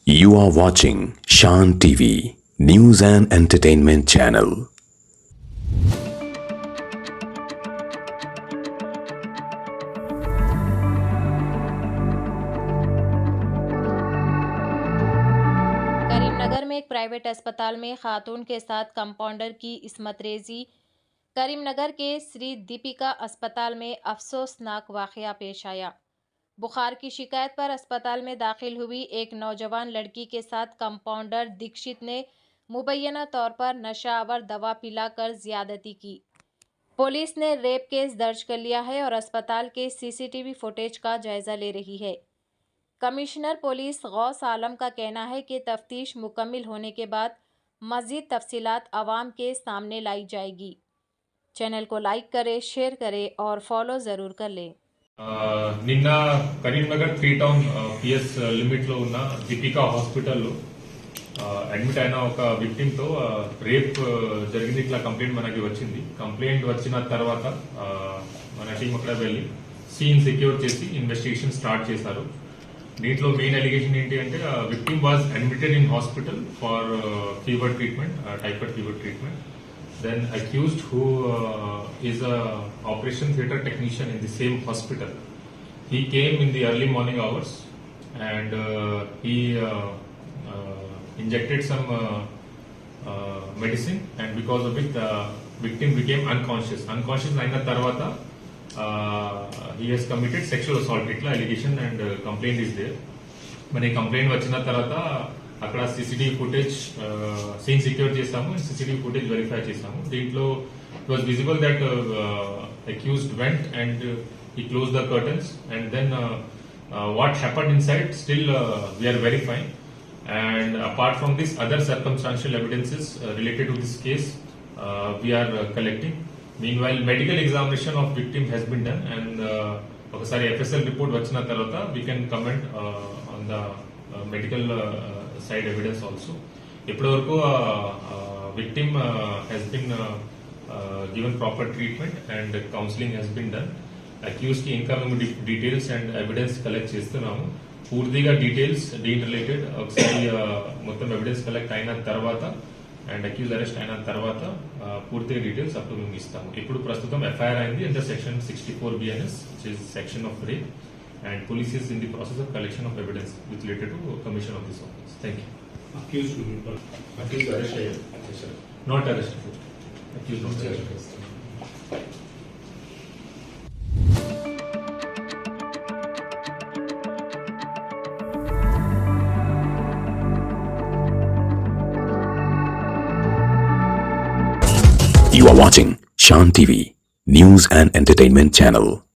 You are watching Shan TV, News and Entertainment Channel. Karimnagar में एक private अस्पताल में खातून के साथ कंपाउंडर की इस्मतरेजी। करीमनगर के श्री दीपिका अस्पताल में अफसोसनाक वाकया पेश आया। बुखार की शिकायत पर अस्पताल में दाखिल हुई एक नौजवान लड़की के साथ कंपाउंडर दीक्षित ने मुबैना तौर पर नशावर दवा पिलाकर ज्यादती की। पुलिस ने रेप केस दर्ज कर लिया है और अस्पताल के सीसीटीवी फुटेज का जायजा ले रही है। कमिश्नर पुलिस गौस आलम का कहना है कि तफ्तीश मुकम्मिल होने के बाद मज़ीद तफसीलात आवाम के सामने लाई जाएगी। चैनल को लाइक करें, शेयर करें और फॉलो ज़रूर कर लें। నిన్న కరీంనగర్ 3 టౌన్ పిఎస్ లిమిట్ లో ఉన్న దీపికా హాస్పిటల్లో అడ్మిట్ అయిన ఒక విక్టిమ్ తో రేప్ జరిగింది ఇట్లా కంప్లైంట్ మనకి వచ్చింది. కంప్లైంట్ వచ్చిన తర్వాత మన టీం అక్కడ వెళ్ళి సీన్ సెక్యూర్ చేసి ఇన్వెస్టిగేషన్ స్టార్ట్ చేశారు. దీంట్లో మెయిన్ అలిగేషన్ ఏంటి అంటే victim was admitted in hospital for fever treatment, typhoid fever treatment. Then accused, who is a operation theatre technician in the same hospital, he came in the early morning hours and he injected some medicine, and because of it the victim became unconscious aina tarvata he has committed sexual assault itla allegation and complaint is there. Mane complaint vachina tarvata అక్కడ CCTV footage scene secure చేసాము, CCTV footage verify చేసాము. దీంట్లో it was visible that accused went and he close the curtains and then what happened inside still we are verifying. And apart from this other circumstantial evidences related to this case we are collecting. Meanwhile medical examination of victim has been done and ఒకసారి FSL report వచ్చిన తర్వాత we can comment on the medical side evidence also. ఇప్పటివరకు victim has been given proper treatment and counseling has been done. Accused కి ఇంకా మేము details and evidence collect చేస్తున్నాము. పూర్తిగా details దీని రిలేటెడ్ ఒకసారి మొత్తం ఎవిడెన్స్ కలెక్ట్ అయిన తర్వాత అండ్ అక్యూజ్ అరెస్ట్ అయిన తర్వాత పూర్తిగా డీటెయిల్స్ అప్పుడు మేము ఇస్తాము. ఇప్పుడు ప్రస్తుతం ఎఫ్ఐఆర్ అయింది under section 64 BNS, which is section of rape, and police is in the process of collection of evidence with related to commission of this offense. Thank you. Accused arrest ayyar? Not arrested. Accused not arrested. You are watching Shan TV, News and Entertainment Channel.